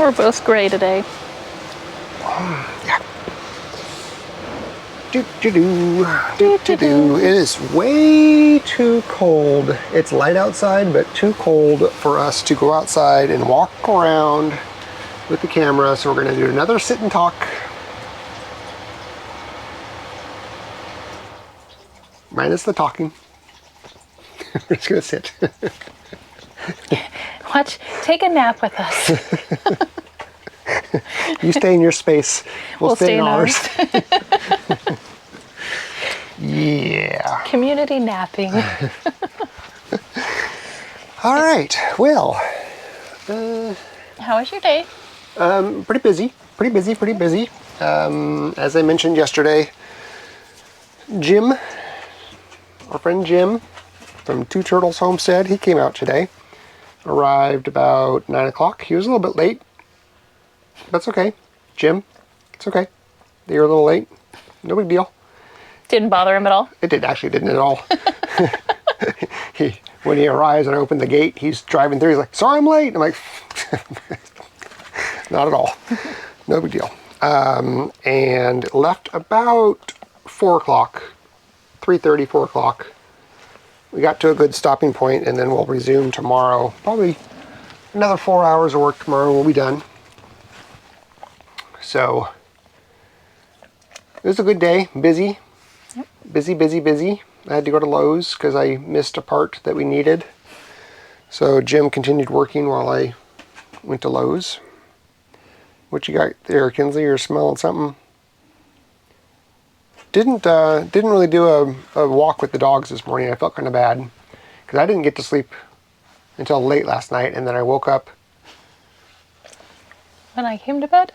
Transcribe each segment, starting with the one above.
We're both gray today. Yeah. It is way too cold. It's light outside, but too cold for us to go outside and walk around with the camera. So we're going to do another sit and talk. Minus the talking. We're just going to sit. Take a nap with us. You stay in your space. We'll stay in ours. Yeah. Community napping. All right. Well. How was your day? Pretty busy. As I mentioned yesterday, Jim, our friend Jim from Two Turtles Homestead, he came out today. Arrived about 9 o'clock. He was a little bit late. That's okay. Jim, it's okay. You're a little late. No big deal. Didn't bother him at all? It didn't at all. When he arrives and I open the gate, he's driving through. He's like, sorry I'm late. I'm like, not at all. No big deal. And left about 4 o'clock, 3:30, 4 o'clock. We got to a good stopping point, and then we'll resume tomorrow. Probably another 4 hours of work tomorrow. We'll be done. So it was a good day. Busy. Yep. Busy. I had to go to Lowe's because I missed a part that we needed. So Jim continued working while I went to Lowe's. What you got there, Kinsley? You're smelling something? Didn't really do a walk with the dogs this morning. I felt kind of bad because I didn't get to sleep until late last night, and then I woke up. When I came to bed?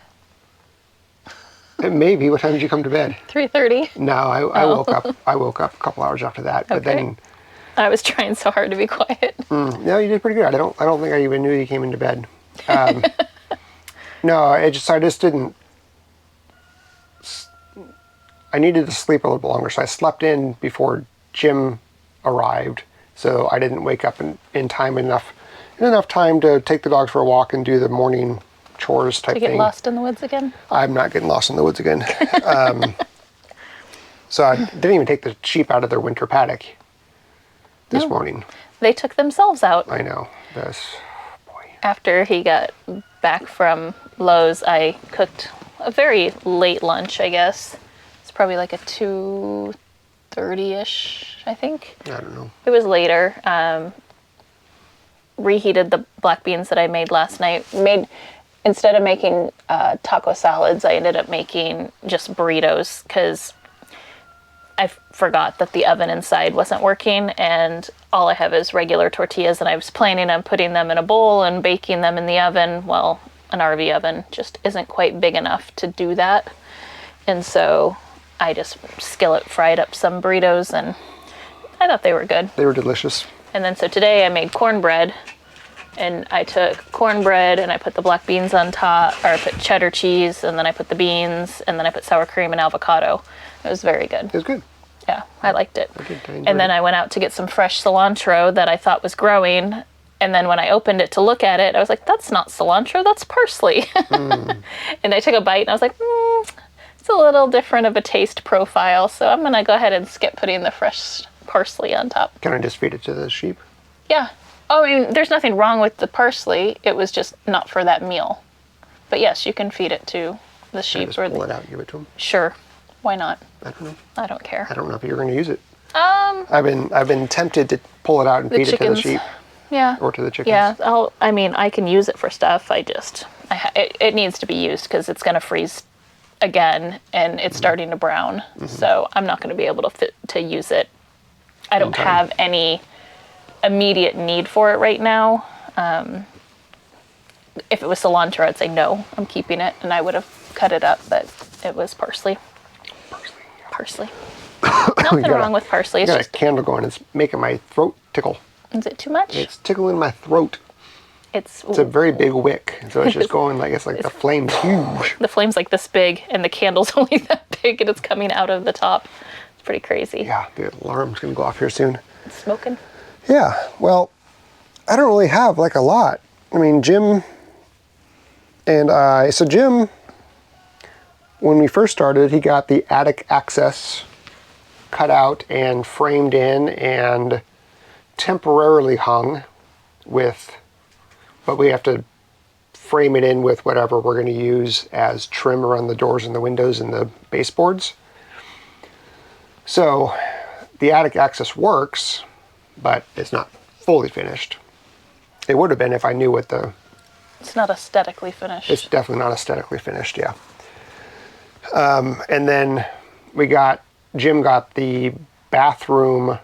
Maybe. What time did you come to bed? 3:30. No, I woke up. I woke up a couple hours after that. But then I was trying so hard to be quiet. No, you did pretty good. I don't think I even knew you came into bed. No, I just didn't. I needed to sleep a little bit longer, so I slept in before Jim arrived. So I didn't wake up in time enough time to take the dogs for a walk and do the morning chores type thing. To get lost in the woods again? I'm not getting lost in the woods again. So I didn't even take the sheep out of their winter paddock this morning. They took themselves out. I know. After he got back from Lowe's, I cooked a very late lunch, I guess. It's probably like a 2:30-ish, I think. I don't know. It was later. Reheated the black beans that I made last night. Instead of making taco salads, I ended up making just burritos because I forgot that the oven inside wasn't working, and all I have is regular tortillas, and I was planning on putting them in a bowl and baking them in the oven. Well, an RV oven just isn't quite big enough to do that, and so I just skillet fried up some burritos, and I thought they were good. They were delicious. And then so today I made cornbread, and I took cornbread and I put the black beans on top, or I put cheddar cheese, and then I put the beans, and then I put sour cream and avocado. It was very good. It was good. Yeah, I liked it. And then I went out to get some fresh cilantro that I thought was growing, and then when I opened it to look at it, I was like, that's not cilantro, that's parsley. And I took a bite and I was like, it's a little different of a taste profile, so I'm going to go ahead and skip putting the fresh parsley on top. Can I just feed it to the sheep? Yeah. Oh, I mean, there's nothing wrong with the parsley. It was just not for that meal. But yes, you can feed it to the sheep. Can I just pull it out and give it to them? Sure. Why not? I don't know. I don't care. I don't know if you're going to use it. I've been tempted to pull it out and feed it to the sheep. Yeah. Or to the chickens. Yeah. I can use it for stuff. It needs to be used because it's going to freeze again and it's starting to brown. So I'm not going to be able to use it. I don't have any immediate need for it right now. If it was cilantro, I'd say no, I'm keeping it, and I would have cut it up, but it was parsley. Parsley. Nothing wrong with parsley. It's just a candle going. It's making my throat tickle. Is it too much? It's tickling my throat. It's a very big wick, so it's just going like the flame's huge. The flame's like this big, and the candle's only that big, and it's coming out of the top. It's pretty crazy. Yeah, the alarm's gonna go off here soon. It's smoking. Yeah, well, I don't really have like a lot. I mean, Jim And so Jim, when we first started, he got the attic access cut out and framed in and temporarily hung with, but we have to frame it in with whatever we're going to use as trim around the doors and the windows and the baseboards. So the attic access works, but it's not fully finished. It would have been if I knew what the... It's not aesthetically finished. It's definitely not aesthetically finished, yeah. And then Jim got the bathroom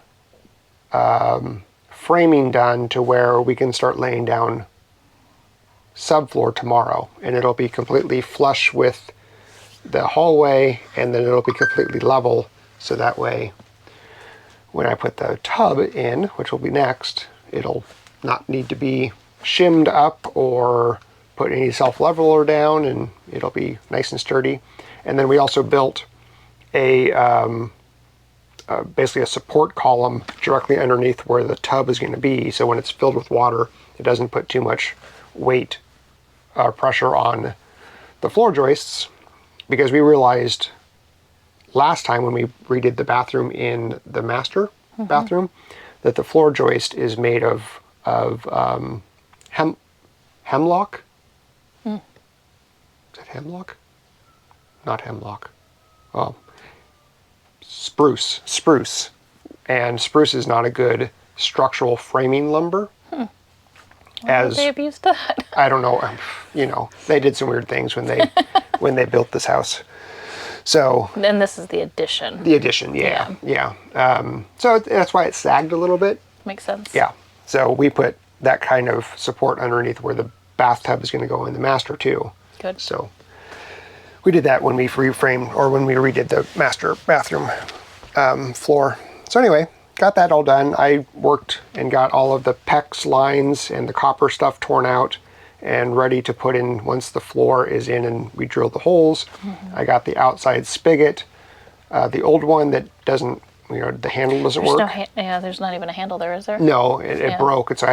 framing done to where we can start laying down subfloor tomorrow, and it'll be completely flush with the hallway, and then it'll be completely level, so that way when I put the tub in, which will be next, it'll not need to be shimmed up or put any self-leveler down, and it'll be nice and sturdy. And then we also built basically a support column directly underneath where the tub is going to be, so when it's filled with water, it doesn't put too much weight or pressure on the floor joists, because we realized last time when we redid the bathroom in the master bathroom that the floor joist is made of hemlock. Is that hemlock? Not hemlock. Oh, spruce. And spruce is not a good structural framing lumber. Why would they have used that? I don't know. You know, they did some weird things when they built this house. So. And this is the addition. The addition, yeah. So that's why it sagged a little bit. Makes sense. Yeah. So we put that kind of support underneath where the bathtub is going to go in the master too. Good. So we did that when we reframed, or when we redid the master bathroom floor. So anyway, got that all done. I worked and got all of the PEX lines and the copper stuff torn out and ready to put in once the floor is in and we drilled the holes. I got the outside spigot, the old one that doesn't, the handle doesn't work. There's not even a handle there, is there? No, it broke, and so I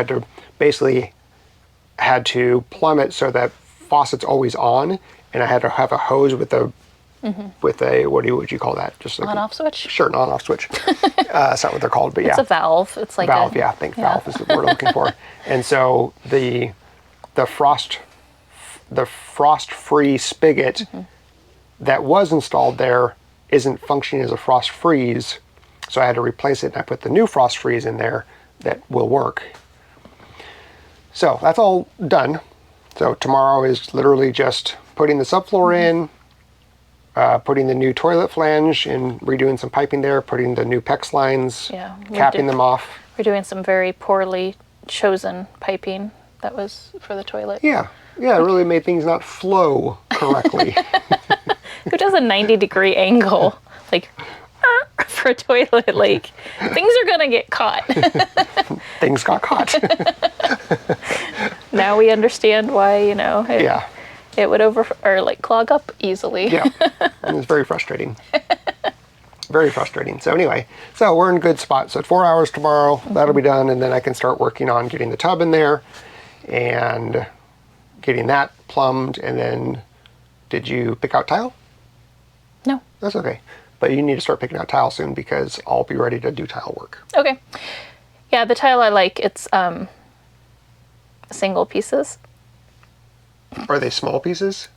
had to plumb it so that faucet's always on, and I had to have a hose with a what would you call that? Just like on-off switch? Sure, an on-off switch. It's not what they're called, but yeah. It's a valve. It's like valve. I think valve is the word I'm looking for. And so the frost-free spigot that was installed there isn't functioning as a frost freeze, so I had to replace it, and I put the new frost freeze in there that will work. So that's all done. So tomorrow is literally just putting the subfloor in, putting the new toilet flange and redoing some piping there, putting the new PEX lines, capping them off. We're doing some very poorly chosen piping that was for the toilet. Yeah, it really made things not flow correctly. Who does a 90-degree angle? Like, for a toilet, like, things are gonna get caught. Things got caught. Now we understand why, it would clog up easily. Yeah, and it's very frustrating. Very frustrating. So anyway, we're in a good spot. So 4 hours tomorrow, that'll be done, and then I can start working on getting the tub in there and getting that plumbed. And then, did you pick out tile? No. That's okay. But you need to start picking out tile soon, because I'll be ready to do tile work. Okay. Yeah, the tile I like, it's single pieces. Are they small pieces?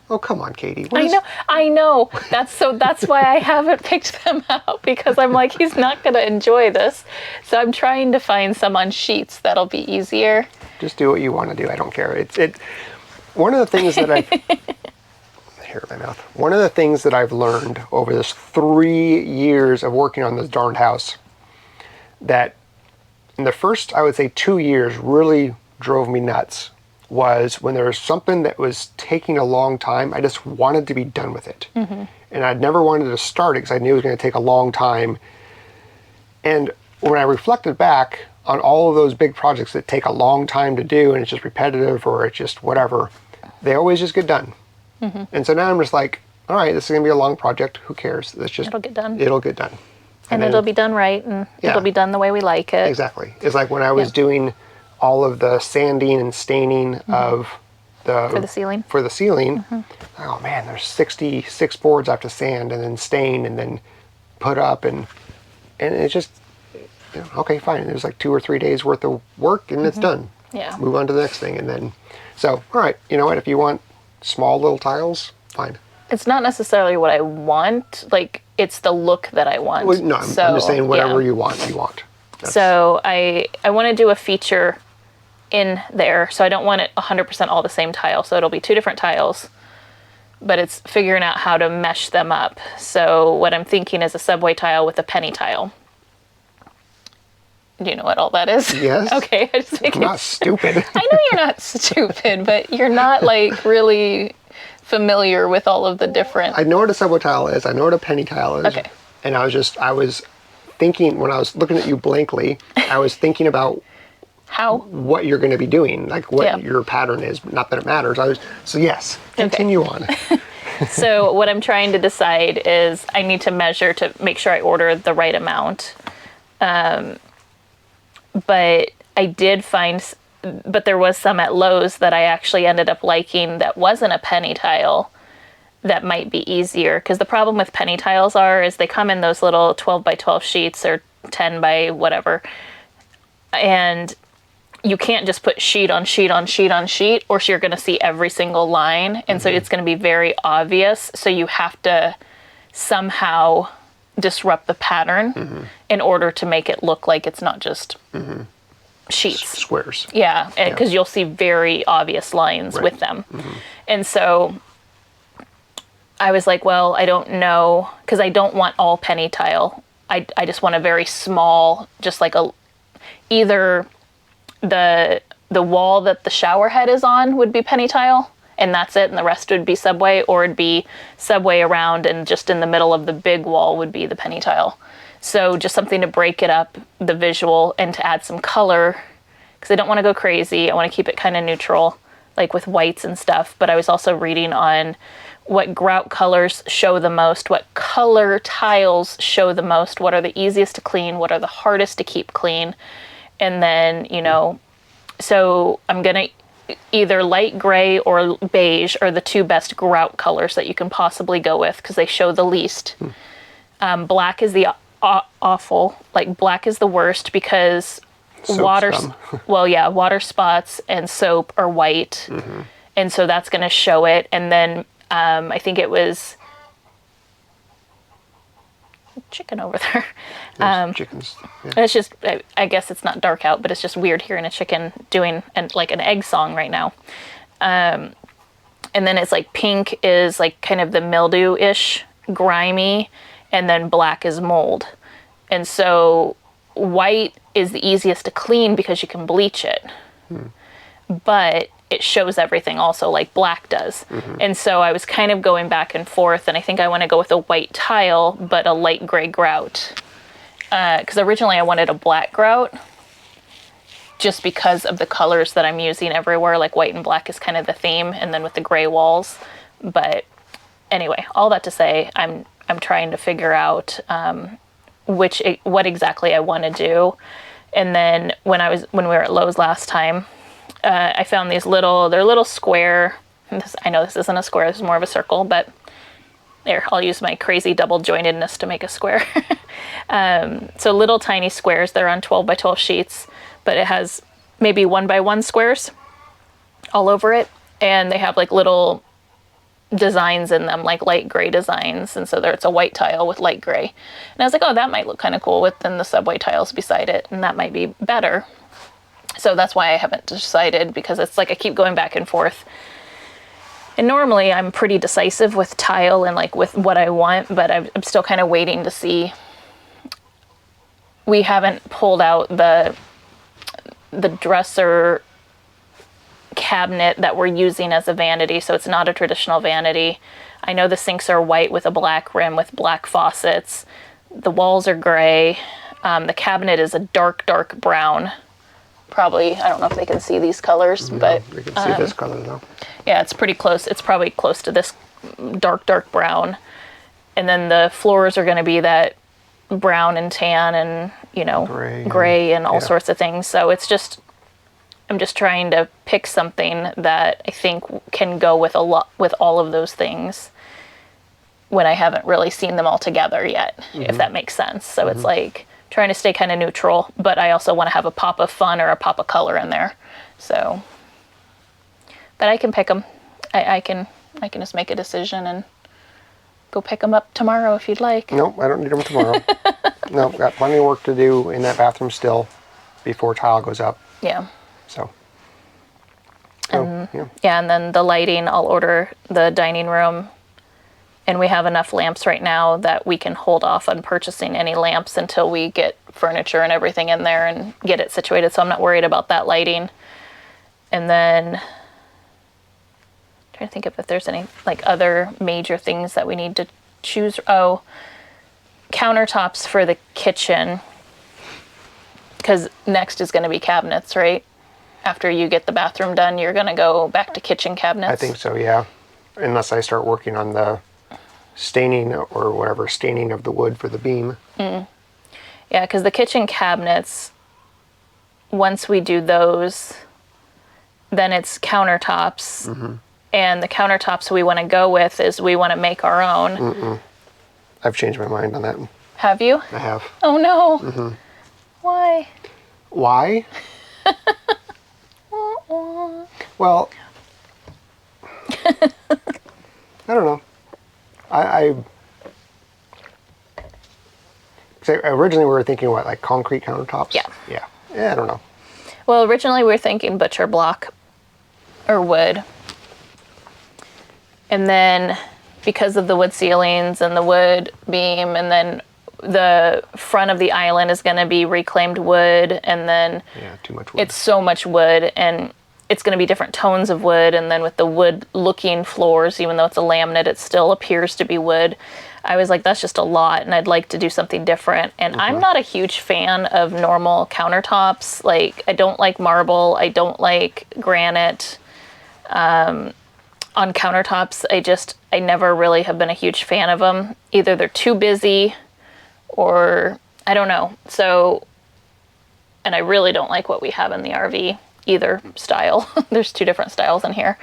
Oh, come on, Katie. I know. That's why I haven't picked them out, because I'm like, he's not going to enjoy this. So I'm trying to find some on sheets that'll be easier. Just do what you want to do. I don't care. One of the things that I've hair in my mouth. One of the things that I've learned over this 3 years of working on this darned house, that in the first, I would say 2 years, really drove me nuts, was when there was something that was taking a long time, I just wanted to be done with it. And I'd never wanted to start it because I knew it was going to take a long time. And when I reflected back on all of those big projects that take a long time to do, and it's just repetitive or it's just whatever, they always just get done. And so now I'm just like, all right, this is going to be a long project. Who cares? It'll get done. It'll get done. And it'll be done right, and it'll be done the way we like it. Exactly. It's like when I was doing all of the sanding and staining of For the ceiling? For the ceiling. Oh man, there's 66 boards I have to sand and then stain and then put up, and it's just, okay, fine. There's like 2 or 3 days worth of work and it's done. Yeah. Move on to the next thing, and then, so, all right, you know what, if you want small little tiles, fine. It's not necessarily what I want, like, it's the look that I want. Well, no, I'm just saying whatever you want. So I want to do a feature in there, so I don't want it 100% all the same tile, so it'll be 2 different tiles, but it's figuring out how to mesh them up. So what I'm thinking is a subway tile with a penny tile. Do you know what all that is? Yes. Okay. I'm not stupid. I know you're not stupid, but you're not like really familiar with all of the different... I know what a subway tile is. I know what a penny tile is. Okay. And I was thinking, when I was looking at you blankly, I was thinking about how? What you're going to be doing, like what your pattern is. Not that it matters. So yes, continue on. So what I'm trying to decide is I need to measure to make sure I order the right amount. But I did find, but there was some at Lowe's that I actually ended up liking that wasn't a penny tile that might be easier. Because the problem with penny tiles is they come in those little 12 by 12 sheets or 10 by whatever. And you can't just put sheet on sheet on sheet on sheet, or you're going to see every single line. And so it's going to be very obvious. So you have to somehow disrupt the pattern in order to make it look like it's not just sheets. Squares. Yeah, because you'll see very obvious lines with them. And so I was like, well, I don't know, because I don't want all penny tile. I just want a very small, just like either the wall that the shower head is on would be penny tile, and that's it, and the rest would be subway, or it'd be subway around, and just in the middle of the big wall would be the penny tile. So just something to break it up, the visual, and to add some color, because I don't want to go crazy. I want to keep it kind of neutral, like with whites and stuff. But I was also reading on what grout colors show the most, what color tiles show the most, what are the easiest to clean, what are the hardest to keep clean. And then, so I'm going to either light gray or beige are the 2 best grout colors that you can possibly go with, because they show the least. Black is the awful, like black is the worst, because water spots and soap are white. And so that's going to show it. And then I think it was chicken over there. Chickens. Yeah. It's just, I guess it's not dark out, but it's just weird hearing a chicken doing like an egg song right now. And then it's like pink is like kind of the mildew-ish, grimy, and then black is mold. And so white is the easiest to clean because you can bleach it. But it shows everything also, like black does. And so I was kind of going back and forth, and I think I want to go with a white tile, but a light gray grout. Because originally I wanted a black grout, just because of the colors that I'm using everywhere, like white and black is kind of the theme, and then with the gray walls. But anyway, all that to say, I'm trying to figure out what exactly I want to do. And then when we were at Lowe's last time, I found they're little square. I know this isn't a square, this is more of a circle, but there, I'll use my crazy double jointedness to make a square. So little tiny squares, they're on 12 by 12 sheets, but it has maybe 1 by 1 squares all over it. And they have like little designs in them, like light gray designs. And so it's a white tile with light gray. And I was like, oh, that might look kind of cool within the subway tiles beside it. And that might be better. So that's why I haven't decided, because it's like I keep going back and forth. And normally I'm pretty decisive with tile and like with what I want, but I'm still kind of waiting to see. We haven't pulled out the dresser cabinet that we're using as a vanity, so it's not a traditional vanity. I know the sinks are white with a black rim with black faucets. The walls are gray. The cabinet is a dark brown. Probably, I don't know if they can see these colors, but we can see this color though. Yeah, it's pretty close. It's probably close to this dark brown. And then the floors are going to be that brown and tan and, gray and all sorts of things. So it's just, I'm just trying to pick something that I think can go with with all of those things when I haven't really seen them all together yet, if that makes sense. So it's like trying to stay kind of neutral, but I also want to have a pop of fun or a pop of color in there. So, but I can pick them. I can just make a decision and go pick them up tomorrow if you'd like. Nope, I don't need them tomorrow. Nope, got plenty of work to do in that bathroom still before tile goes up. Yeah. So. Yeah, and then the lighting, I'll order the dining room. And we have enough lamps right now that we can hold off on purchasing any lamps until we get furniture and everything in there and get it situated. So I'm not worried about that lighting. And then trying to think if there's any like other major things that we need to choose. Oh, countertops for the kitchen. Because next is going to be cabinets, right? After you get the bathroom done, you're going to go back to kitchen cabinets. I think so, yeah. Unless I start working on the staining or whatever, staining of the wood for the beam. Yeah, because the kitchen cabinets, once we do those, then it's countertops. And the countertops we want to go with is we want to make our own. I've changed my mind on that. Have you? I have. Oh no. Why? Why? Well, I don't know. So originally we were thinking what, like concrete countertops? Yeah. Yeah, I don't know. Well, originally we were thinking butcher block or wood. And then because of the wood ceilings and the wood beam, and then the front of the island is going to be reclaimed wood, and then Yeah, too much wood. it's so much wood, and it's going to be different tones of wood, and then with the wood looking floors, even though it's a laminate, it still appears to be wood. I was like, that's just a lot, and I'd like to do something different. And I'm not a huge fan of normal countertops. Like, I don't like marble. I don't like granite. On countertops, I never really have been a huge fan of them. Either they're too busy or I don't know. So, and I really don't like what we have in the RV, either style. There's two different styles in here.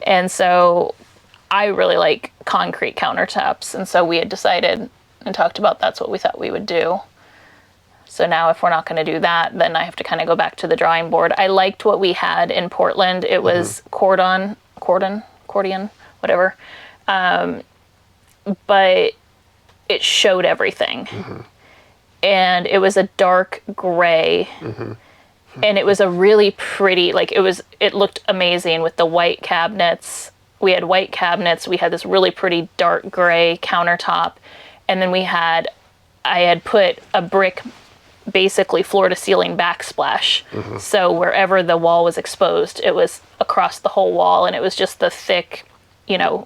And so I really like concrete countertops. And so we had decided and talked about that's what we thought we would do. So now if we're not going to do that, then I have to kind of go back to the drawing board. I liked what we had in Portland. It was accordion, whatever. But it showed everything. And it was a dark gray. And it was a really pretty, like it looked amazing with the white cabinets. We had white cabinets. We had this really pretty dark gray countertop. And then I had put a brick, basically floor to ceiling backsplash. So wherever the wall was exposed, it was across the whole wall. And it was just the thick,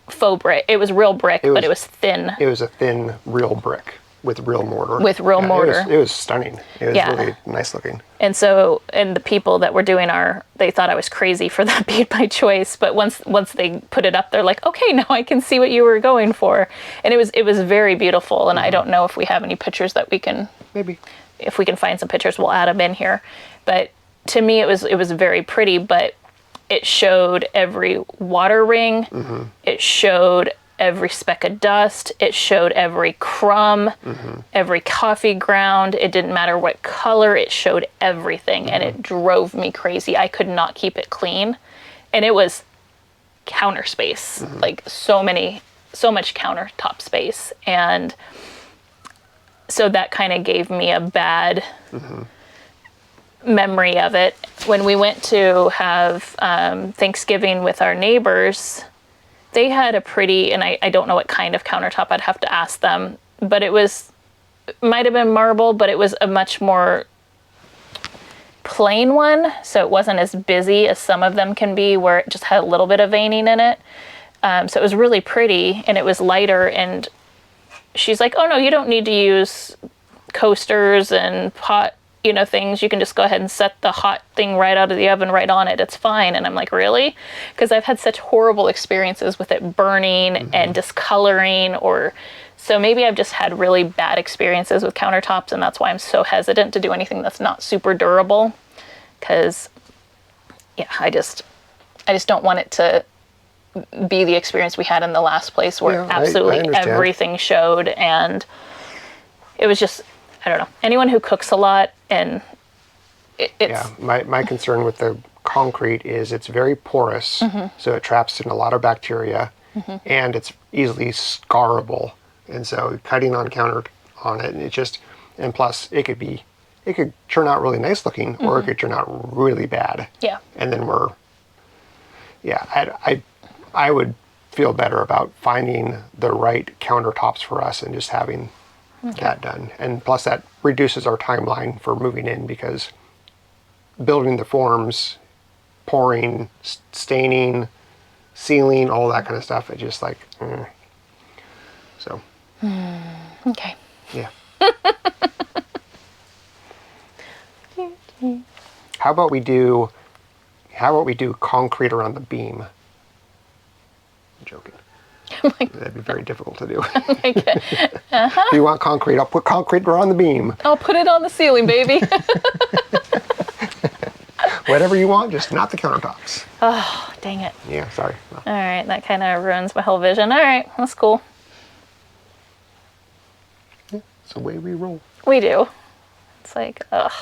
faux brick. It was real brick, but it was thin. It was a thin, real brick with real mortar. Mortar. It was stunning. It was really nice looking. And so, the people that were doing they thought I was crazy for that being my choice. But once they put it up, they're like, okay, now I can see what you were going for. And it was very beautiful. And I don't know if we have any pictures that we can, maybe if we can find some pictures, we'll add them in here. But to me, it was very pretty, but it showed every water ring. It showed every speck of dust. It showed every crumb, every coffee ground. It didn't matter what color. It showed everything, and it drove me crazy. I could not keep it clean, and it was counter space, like so much countertop space, and so that kind of gave me a bad memory of it. When we went to have Thanksgiving with our neighbors, they had a pretty, and I don't know what kind of countertop, I'd have to ask them, but it might have been marble, but it was a much more plain one, so it wasn't as busy as some of them can be, where it just had a little bit of veining in it. So it was really pretty, and it was lighter, and she's like, oh no, you don't need to use coasters and pot, things. You can just go ahead and set the hot thing right out of the oven right on it. It's fine. And I'm like, really? Because I've had such horrible experiences with it burning and discoloring, so maybe I've just had really bad experiences with countertops, and that's why I'm so hesitant to do anything that's not super durable, because yeah, I just don't want it to be the experience we had in the last place where Yeah, I absolutely understand. everything showed, and it was just, I don't know, anyone who cooks a lot and it's Yeah, my concern with the concrete is it's very porous, so it traps in a lot of bacteria, and it's easily scarable. And so cutting on it, it just, and plus it could turn out really nice looking, or it could turn out really bad. yeah. And then I would feel better about finding the right countertops for us and just having that done. And plus that reduces our timeline for moving in, because building the forms, pouring, staining, sealing, all that kind of stuff, it just like, so. Okay. Yeah. How about we do concrete around the beam? I'm joking. That'd be very difficult to do. If you want concrete, I'll put concrete around the beam. I'll put it on the ceiling, baby. Whatever you want, just not the countertops. Oh, dang it. Yeah, sorry. All right, that kind of ruins my whole vision. All right, that's cool. It's the way we roll. We do. It's like, ugh,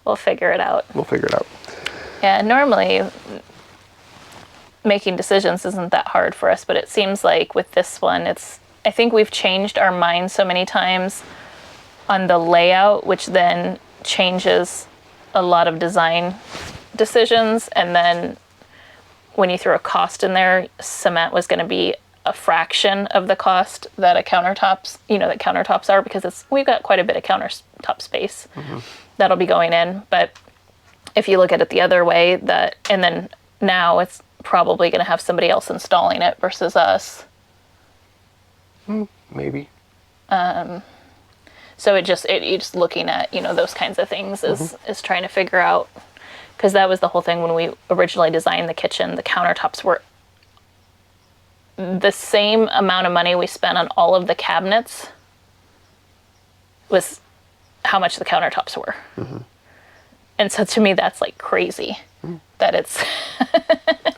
we'll figure it out. We'll figure it out. Yeah, normally making decisions isn't that hard for us, but it seems like with this one, I think we've changed our minds so many times on the layout, which then changes a lot of design decisions. And then when you throw a cost in there, cement was going to be a fraction of the cost that countertops are, because we've got quite a bit of countertop space that'll be going in. But if you look at it the other way, and then now it's probably going to have somebody else installing it versus us. Maybe. So you're just looking at, those kinds of things is trying to figure out, because that was the whole thing when we originally designed the kitchen. The countertops were the same amount of money we spent on all of the cabinets was how much the countertops were. And so to me, that's like crazy that it's.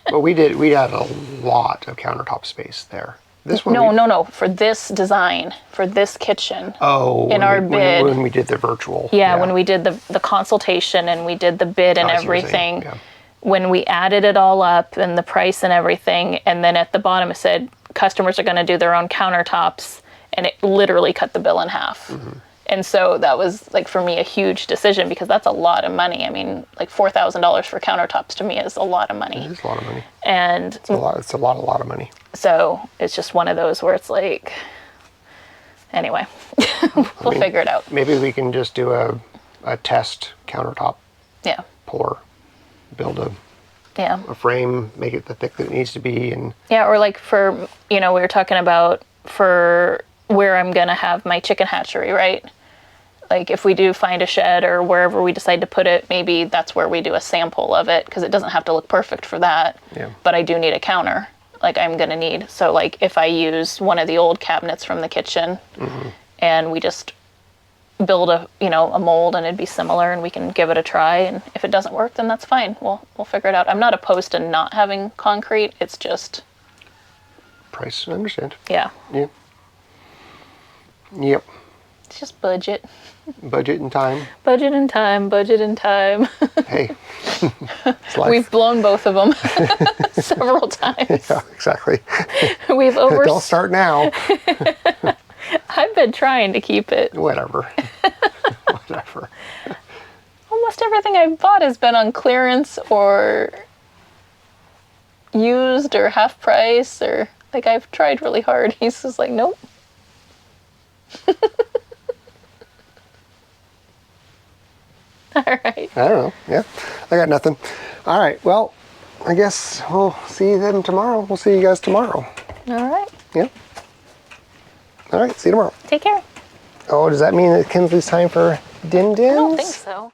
But we had a lot of countertop space there. This one. No. For this design, for this kitchen. Oh, in our bid. When we did the virtual. Yeah, when we did the consultation and we did the bid and everything. Yeah. When we added it all up and the price and everything, and then at the bottom it said customers are going to do their own countertops, and it literally cut the bill in half. And so that was, like, for me, a huge decision, because that's a lot of money. I mean, like $4,000 for countertops to me is a lot of money. It is a lot of money. And it's a lot of money. So it's just one of those where it's like, anyway, we'll figure it out. Maybe we can just do a test countertop. Yeah. Pour, build a frame, make it the thick that it needs to be, and or like for, we were talking about for where I'm gonna have my chicken hatchery, right? Like if we do find a shed or wherever we decide to put it, maybe that's where we do a sample of it, because it doesn't have to look perfect for that. Yeah. But I do need a counter, like I'm gonna need. So like if I use one of the old cabinets from the kitchen, and we just build a mold, and it'd be similar, and we can give it a try, and if it doesn't work, then that's fine. We'll figure it out. I'm not opposed to not having concrete. It's just price. I understand. Yeah. Yeah. Yep. It's just budget. Budget and time. Budget and time. Budget and time. Hey. It's life. We've blown both of them several times. Yeah, exactly. Don't start now. I've been trying to keep it. Whatever. Whatever. Almost everything I've bought has been on clearance or used or half price, or like I've tried really hard. He's just like, nope. All right. I don't know. Yeah. I got nothing. All right. Well, I guess we'll see you then tomorrow. We'll see you guys tomorrow. All right. Yeah. All right. See you tomorrow. Take care. Oh, does that mean that Kinsley's time for dim dims? I don't think so.